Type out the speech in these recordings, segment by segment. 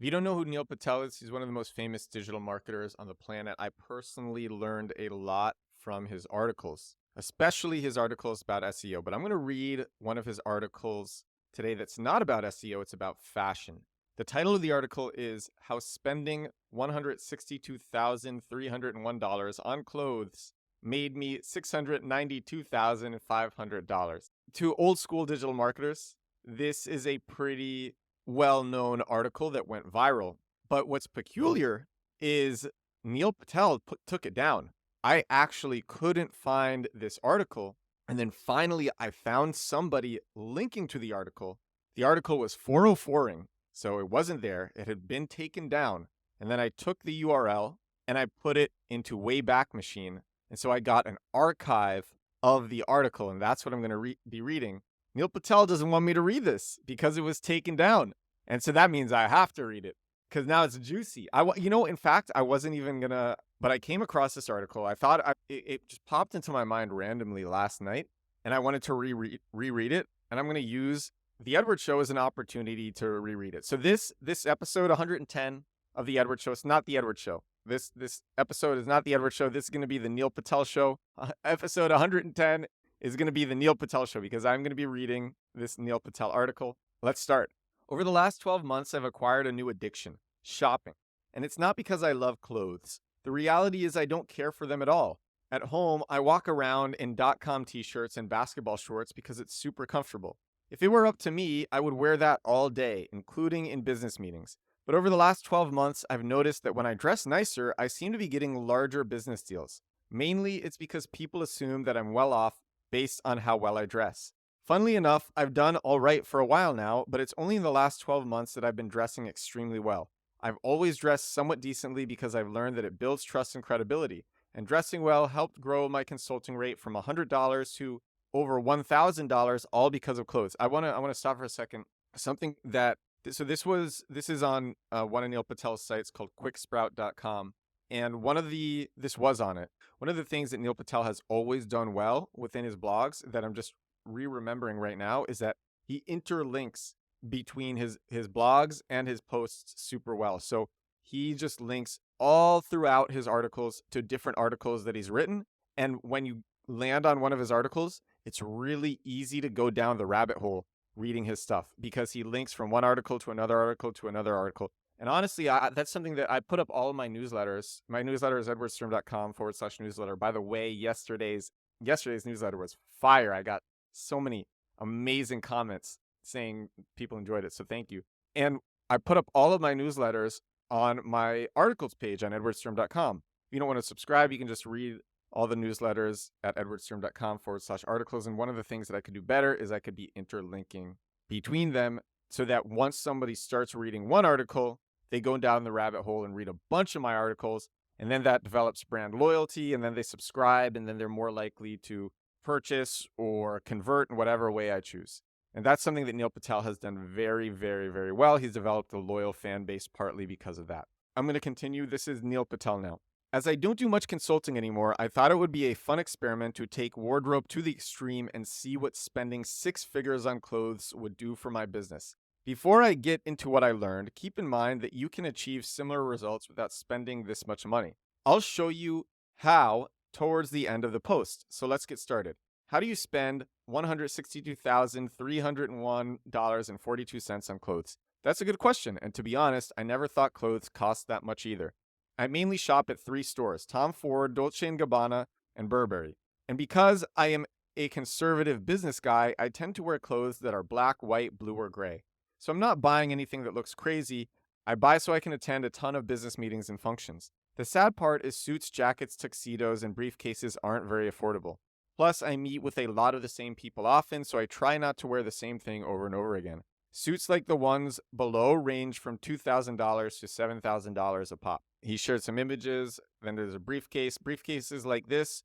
If you don't know who Neil Patel is, he's one of the most famous digital marketers on the planet. I personally learned a lot from his articles, especially his articles about SEO. But I'm going to read one of his articles today that's not about SEO, it's about fashion. The title of the article is How Spending $162,301 on Clothes Made Me $692,500. To old school digital marketers, this is a pretty well-known article that went viral. But what's peculiar is Neil Patel took it down. I actually couldn't find this article. And then finally, I found somebody linking to the article. The article was 404ing, so it wasn't there. It had been taken down. And then I took the URL and I put it into Wayback Machine. And so I got an archive of the article, and that's what I'm going to be reading. Neil Patel doesn't want me to read this because it was taken down. And so that means I have to read it because now it's juicy. In fact, I wasn't even going to, but I came across this article. I thought it just popped into my mind randomly last night, and I wanted to reread it. And I'm going to use the Edward Show as an opportunity to reread it. So this episode 110 of the Edward Show, it's not the Edward Show. This episode is not the Edward Show. This is going to be the Neil Patel Show. Episode 110 is going to be the Neil Patel Show because I'm going to be reading this Neil Patel article. Let's start. Over the last 12 months, I've acquired a new addiction, shopping. And it's not because I love clothes. The reality is I don't care for them at all. At home, I walk around in .com t-shirts and basketball shorts because it's super comfortable. If it were up to me, I would wear that all day, including in business meetings. But over the last 12 months, I've noticed that when I dress nicer, I seem to be getting larger business deals. Mainly, it's because people assume that I'm well off based on how well I dress. Funnily enough, I've done all right for a while now, but it's only in the last 12 months that I've been dressing extremely well. I've always dressed somewhat decently because I've learned that it builds trust and credibility. And dressing well helped grow my consulting rate from $100 to over $1,000, all because of clothes. I want to stop for a second. Something that this is on one of Neil Patel's sites called quicksprout.com. And this was on it. One of the things that Neil Patel has always done well within his blogs that I'm just remembering right now is that he interlinks between his blogs and his posts super well. So he just links all throughout his articles to different articles that he's written. And when you land on one of his articles, it's really easy to go down the rabbit hole reading his stuff because he links from one article to another article to another article. And honestly, that's something that I put up all of my newsletters. My newsletter is edwardsturm.com/newsletter. By the way, yesterday's newsletter was fire. I got so many amazing comments saying people enjoyed it. So thank you. And I put up all of my newsletters on my articles page on edwardsturm.com. If you don't want to subscribe, you can just read all the newsletters at edwardsturm.com/articles. And one of the things that I could do better is I could be interlinking between them so that once somebody starts reading one article, they go down the rabbit hole and read a bunch of my articles. And then that develops brand loyalty, and then they subscribe, and then they're more likely to purchase or convert in whatever way I choose. And that's something that Neil Patel has done very, very, very well. He's developed a loyal fan base partly because of that. I'm going to continue. This is Neil Patel now. As I don't do much consulting anymore, I thought it would be a fun experiment to take wardrobe to the extreme and see what spending 6 figures on clothes would do for my business. Before I get into what I learned, keep in mind that you can achieve similar results without spending this much money. I'll show you how towards the end of the post. So let's get started. How do you spend $162,301.42 on clothes? That's a good question, and to be honest, I never thought clothes cost that much either. I mainly shop at 3 stores, Tom Ford, Dolce & Gabbana, and Burberry. And because I am a conservative business guy, I tend to wear clothes that are black, white, blue, or gray. So I'm not buying anything that looks crazy. I buy so I can attend a ton of business meetings and functions. The sad part is suits, jackets, tuxedos, and briefcases aren't very affordable. Plus, I meet with a lot of the same people often, so I try not to wear the same thing over and over again. Suits like the ones below range from $2,000 to $7,000 a pop. He shared some images. Then there's a briefcase. Briefcases like this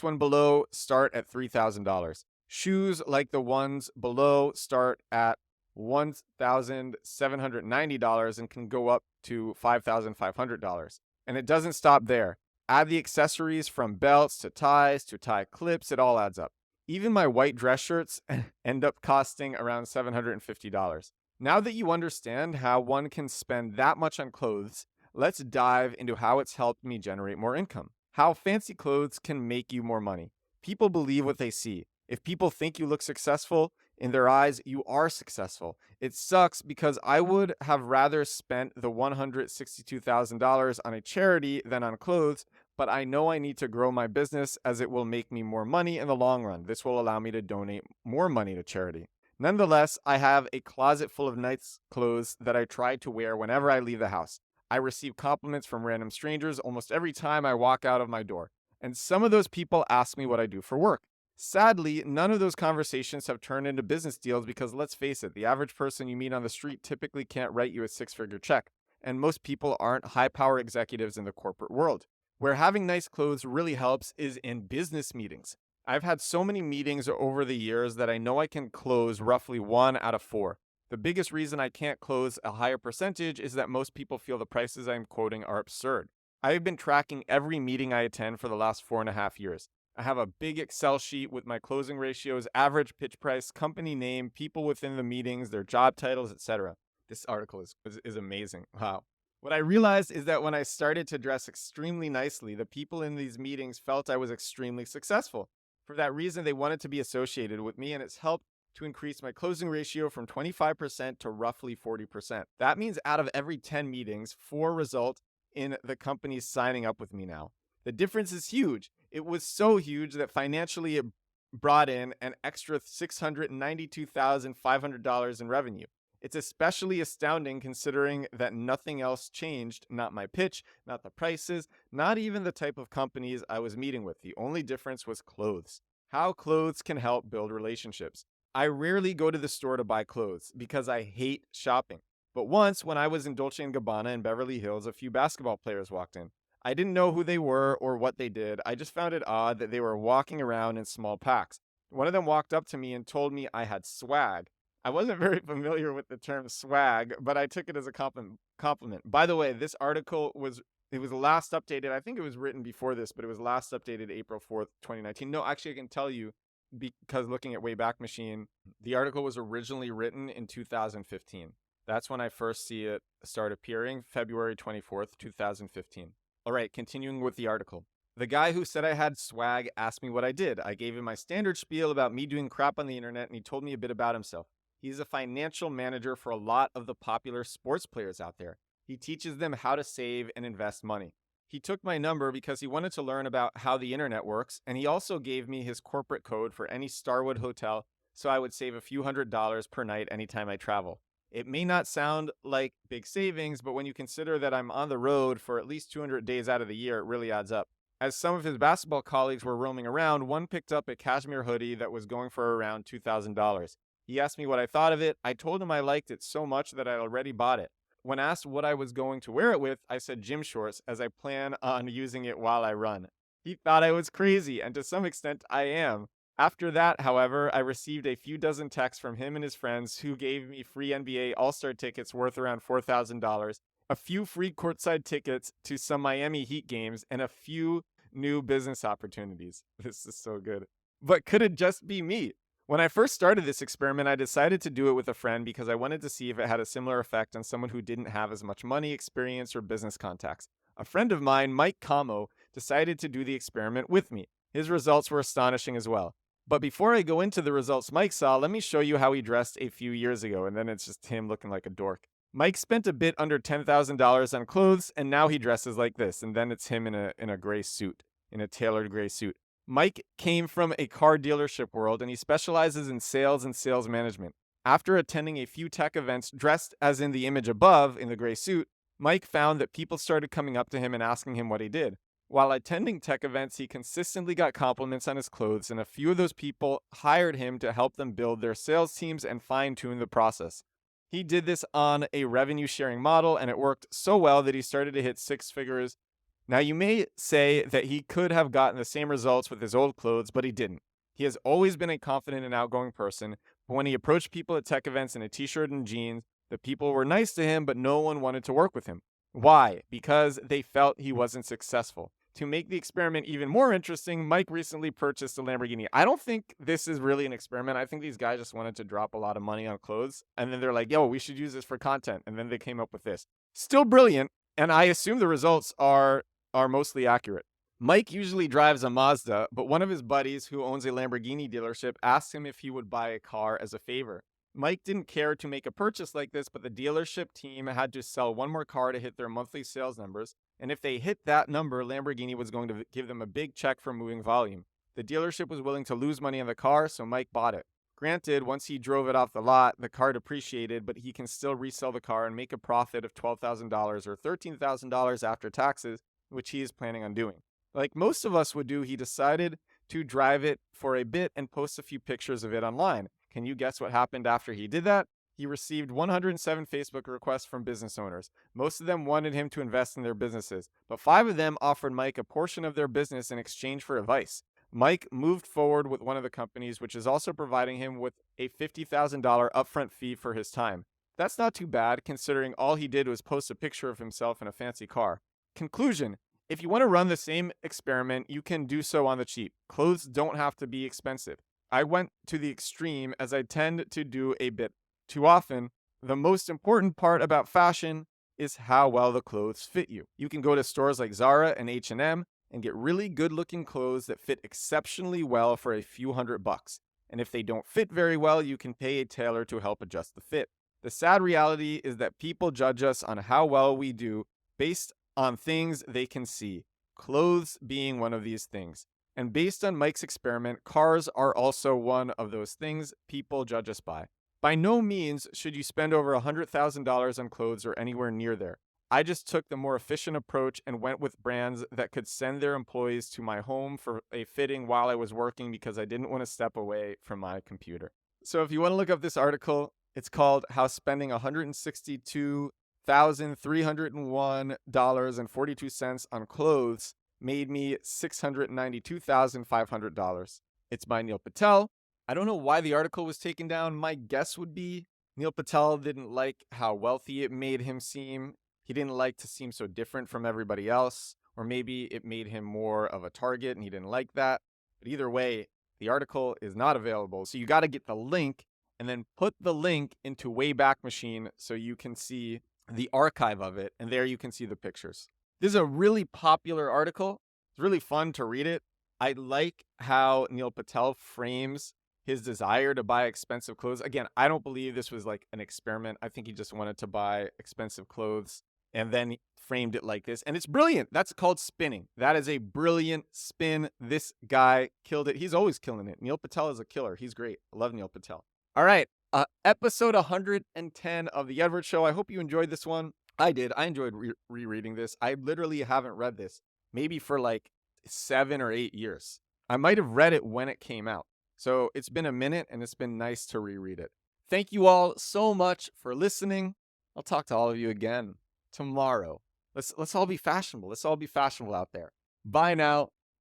one below, start at $3,000. Shoes like the ones below start at $1,790 and can go up to $5,500. And it doesn't stop there. Add the accessories from belts to ties to tie clips, it all adds up. Even my white dress shirts end up costing around $750. Now that you understand how one can spend that much on clothes, let's dive into how it's helped me generate more income. How fancy clothes can make you more money. People believe what they see. If people think you look successful, in their eyes, you are successful. It sucks because I would have rather spent the $162,000 on a charity than on clothes, but I know I need to grow my business as it will make me more money in the long run. This will allow me to donate more money to charity. Nonetheless, I have a closet full of nice clothes that I try to wear whenever I leave the house. I receive compliments from random strangers almost every time I walk out of my door. And some of those people ask me what I do for work. Sadly, none of those conversations have turned into business deals because let's face it, the average person you meet on the street typically can't write you a six-figure check. And most people aren't high power executives in the corporate world. Where having nice clothes really helps is in business meetings. I've had so many meetings over the years that I know I can close roughly 1 out of 4. The biggest reason I can't close a higher percentage is that most people feel the prices I'm quoting are absurd. I have been tracking every meeting I attend for the last 4.5 years. I have a big Excel sheet with my closing ratios, average pitch price, company name, people within the meetings, their job titles, etc. This article is amazing. Wow. What I realized is that when I started to dress extremely nicely, the people in these meetings felt I was extremely successful. For that reason, they wanted to be associated with me, and it's helped to increase my closing ratio from 25% to roughly 40%. That means out of every 10 meetings, 4 result in the companies signing up with me now. The difference is huge. It was so huge that financially it brought in an extra $692,500 in revenue. It's especially astounding considering that nothing else changed, not my pitch, not the prices, not even the type of companies I was meeting with. The only difference was clothes. How clothes can help build relationships. I rarely go to the store to buy clothes because I hate shopping. But once, when I was in Dolce & Gabbana in Beverly Hills, a few basketball players walked in. I didn't know who they were or what they did. I just found it odd that they were walking around in small packs. One of them walked up to me and told me I had swag. I wasn't very familiar with the term swag, but I took it as a compliment. By the way, this article was last updated. I think it was written before this, but it was last updated April 4th, 2019. No, actually, I can tell you because looking at Wayback Machine, the article was originally written in 2015. That's when I first see it start appearing, February 24th, 2015. All right, continuing with the article. The guy who said I had swag asked me what I did. I gave him my standard spiel about me doing crap on the internet, and he told me a bit about himself. He's a financial manager for a lot of the popular sports players out there. He teaches them how to save and invest money. He took my number because he wanted to learn about how the internet works, and he also gave me his corporate code for any Starwood hotel so I would save a few $100s per night anytime I travel. It may not sound like big savings, but when you consider that I'm on the road for at least 200 days out of the year, it really adds up. As some of his basketball colleagues were roaming around, one picked up a cashmere hoodie that was going for around $2,000. He asked me what I thought of it. I told him I liked it so much that I already bought it. When asked what I was going to wear it with, I said gym shorts, as I plan on using it while I run. He thought I was crazy, and to some extent I am. After that, however, I received a few dozen texts from him and his friends who gave me free NBA All-Star tickets worth around $4,000, a few free courtside tickets to some Miami Heat games, and a few new business opportunities. This is so good. But could it just be me? When I first started this experiment, I decided to do it with a friend because I wanted to see if it had a similar effect on someone who didn't have as much money, experience, or business contacts. A friend of mine, Mike Camo, decided to do the experiment with me. His results were astonishing as well. But before I go into the results Mike saw, let me show you how he dressed a few years ago, and then it's just him looking like a dork. Mike spent a bit under $10,000 on clothes, and now he dresses like this, and then it's him in a gray suit, in a tailored gray suit. Mike came from a car dealership world, and he specializes in sales and sales management. After attending a few tech events dressed as in the image above, in the gray suit, Mike found that people started coming up to him and asking him what he did. While attending tech events, he consistently got compliments on his clothes, and a few of those people hired him to help them build their sales teams and fine-tune the process. He did this on a revenue-sharing model, and it worked so well that he started to hit 6 figures. Now, you may say that he could have gotten the same results with his old clothes, but he didn't. He has always been a confident and outgoing person, but when he approached people at tech events in a t-shirt and jeans, the people were nice to him, but no one wanted to work with him. Why? Because they felt he wasn't successful. To make the experiment even more interesting, Mike recently purchased a Lamborghini. I don't think this is really an experiment. I think these guys just wanted to drop a lot of money on clothes. And then they're like, yo, we should use this for content. And then they came up with this. Still brilliant. And I assume the results are mostly accurate. Mike usually drives a Mazda, but one of his buddies who owns a Lamborghini dealership asked him if he would buy a car as a favor. Mike didn't care to make a purchase like this, but the dealership team had to sell one more car to hit their monthly sales numbers. And if they hit that number, Lamborghini was going to give them a big check for moving volume. The dealership was willing to lose money on the car, so Mike bought it. Granted, once he drove it off the lot, the car depreciated, but he can still resell the car and make a profit of $12,000 or $13,000 after taxes, which he is planning on doing. Like most of us would do, he decided to drive it for a bit and post a few pictures of it online. Can you guess what happened after he did that? He received 107 Facebook requests from business owners. Most of them wanted him to invest in their businesses, but 5 of them offered Mike a portion of their business in exchange for advice. Mike moved forward with one of the companies, which is also providing him with a $50,000 upfront fee for his time. That's not too bad, considering all he did was post a picture of himself in a fancy car. Conclusion: if you want to run the same experiment, you can do so on the cheap. Clothes don't have to be expensive. I went to the extreme, as I tend to do a bit too often. The most important part about fashion is how well the clothes fit you. You can go to stores like Zara and H&M and get really good-looking clothes that fit exceptionally well for a few $100. And if they don't fit very well, you can pay a tailor to help adjust the fit. The sad reality is that people judge us on how well we do based on things they can see, clothes being one of these things. And based on Mike's experiment, cars are also one of those things people judge us by. By no means should you spend over $100,000 on clothes or anywhere near there. I just took the more efficient approach and went with brands that could send their employees to my home for a fitting while I was working because I didn't want to step away from my computer. So if you want to look up this article, it's called How Spending $162,301.42 on Clothes Made Me $692,500. It's by Neil Patel. I don't know why the article was taken down. My guess would be Neil Patel didn't like how wealthy it made him seem. He didn't like to seem so different from everybody else, or maybe it made him more of a target and he didn't like that. But either way, the article is not available. So you got to get the link and then put the link into Wayback Machine so you can see the archive of it, and there you can see the pictures. This is a really popular article. It's really fun to read it. I like how Neil Patel frames his desire to buy expensive clothes. Again, I don't believe this was like an experiment. I think he just wanted to buy expensive clothes and then he framed it like this. And it's brilliant. That's called spinning. That is a brilliant spin. This guy killed it. He's always killing it. Neil Patel is a killer. He's great. I love Neil Patel. All right. Episode 110 of The Edward Show. I hope you enjoyed this one. I did. I enjoyed rereading this. I literally haven't read this maybe for like 7 or 8 years. I might have read it when it came out. So it's been a minute and it's been nice to reread it. Thank you all so much for listening. I'll talk to all of you again tomorrow. Let's all be fashionable. Let's all be fashionable out there. Bye now.